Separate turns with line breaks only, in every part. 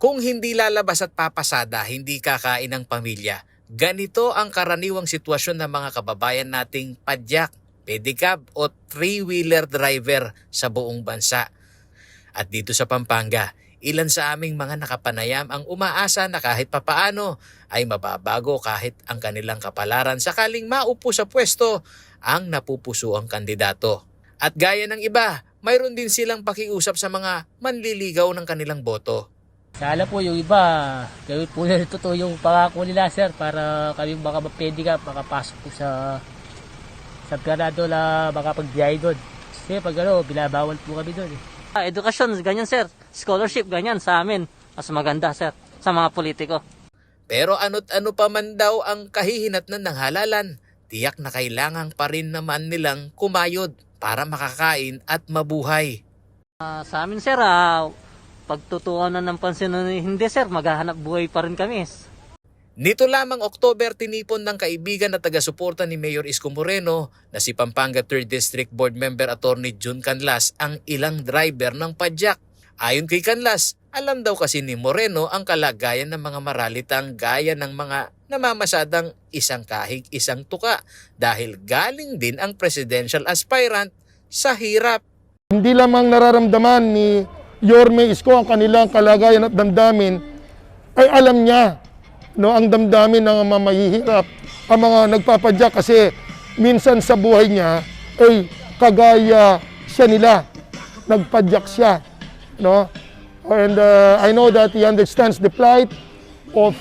Kung hindi lalabas at papasada, hindi kakain ng pamilya. Ganito ang karaniwang sitwasyon ng mga kababayan nating padyak, pedicab o three-wheeler driver sa buong bansa. At dito sa Pampanga, ilan sa aming mga nakapanayam ang umaasa na kahit papaano ay mababago kahit ang kanilang kapalaran sakaling maupo sa pwesto ang napupusuang kandidato. At gaya ng iba, mayroon din silang pakiusap sa mga manliligaw ng kanilang boto.
Sana po yung iba, gawin po na totoo yung pangako nila sir para kami baka mapwede ka makapasok po sa Ganado na makapagbiyahe doon. Kasi pag binabawal po kami doon eh.
Edukasyon, ganyan sir. Scholarship, ganyan sa amin. Mas maganda sir, sa mga politiko.
Pero ano't ano pa man daw ang kahihinatnan ng halalan, tiyak na kailangan pa rin naman nilang kumayod para makakain at mabuhay.
Sa amin sir, pagtutuuan na ng pansin na hindi sir, maghahanap buhay pa rin kami.
Nito lamang October, tinipon ng kaibigan na taga-suporta ni Mayor Isko Moreno na si Pampanga 3rd District Board Member Attorney June Canlas ang ilang driver ng padyak. Ayon kay Canlas, alam daw kasi ni Moreno ang kalagayan ng mga maralitang gaya ng mga namamasadang isang kahig isang tuka dahil galing din ang presidential aspirant sa hirap.
Hindi lamang nararamdaman ni Yorme Isko ang kanilang kalagayan at damdamin, ay alam niya ang damdamin ng mga mahihirap, ang mga nagpapadyak kasi minsan sa buhay niya ay kagaya siya nila, nagpadyak siya. And I know that he understands the plight of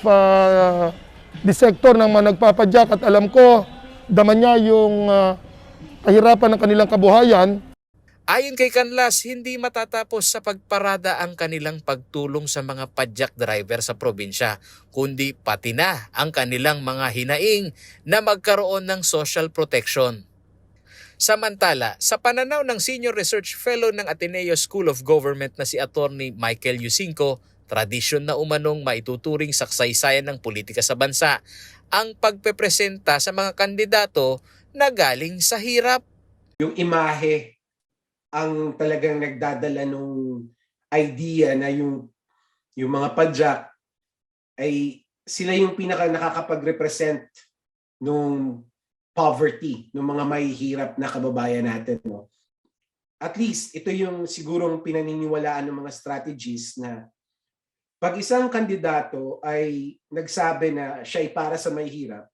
the sector ng mga nagpapadyak at alam ko, dama niya yung kahirapan ng kanilang kabuhayan.
Ayon kay Canlas, hindi matatapos sa pagparada ang kanilang pagtulong sa mga padyak driver sa probinsya, kundi pati na ang kanilang mga hinaing na magkaroon ng social protection. Samantala, sa pananaw ng Senior Research Fellow ng Ateneo School of Government na si Attorney Michael Yusinko, tradisyon na umanong maituturing saksaysayan ng politika sa bansa ang pagpepresenta sa mga kandidato na galing sa hirap.
Yung imahe ang talagang nagdadala nung idea na yung mga padyak ay sila yung pinaka nakakapag-represent nung poverty, ng mga mahihirap na kababayan natin. At least, ito yung sigurong pinaniniwalaan ng mga strategies na pag isang kandidato ay nagsabi na siya ay para sa mahihirap,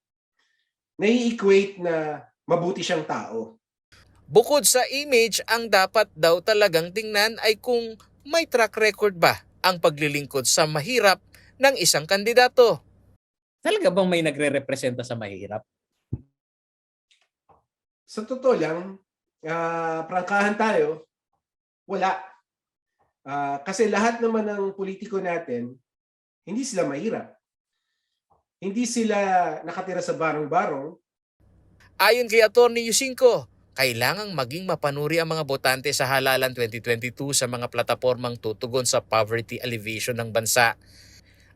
nai-equate na mabuti siyang tao.
Bukod sa image, ang dapat daw talagang tingnan ay kung may track record ba ang paglilingkod sa mahirap ng isang kandidato.
Talaga bang may nagre-representa sa mahirap?
Sa totoo lang, prangkahan tayo, wala. Kasi lahat naman ng politiko natin, hindi sila mahirap. Hindi sila nakatira sa barong-barong.
Ayon kay Attorney Yusinko, kailangang maging mapanuri ang mga botante sa halalan 2022 sa mga platapormang tutugon sa poverty alleviation ng bansa.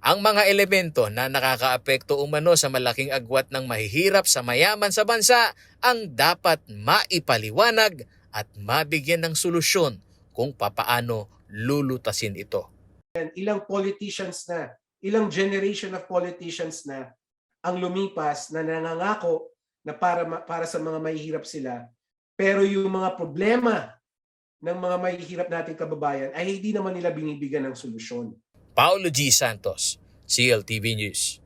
Ang mga elemento na nakakaapekto umano sa malaking agwat ng mahihirap sa mayaman sa bansa ang dapat maipaliwanag at mabigyan ng solusyon kung papaano lulutasin ito.
Ilang politicians na, ilang generation of politicians na ang lumipas na nangangako na para sa mga mahihirap sila. Pero yung mga problema ng mga mahihirap nating kababayan ay hindi naman nila binibigyan ng solusyon.
Paulo G. Santos, CLTV News.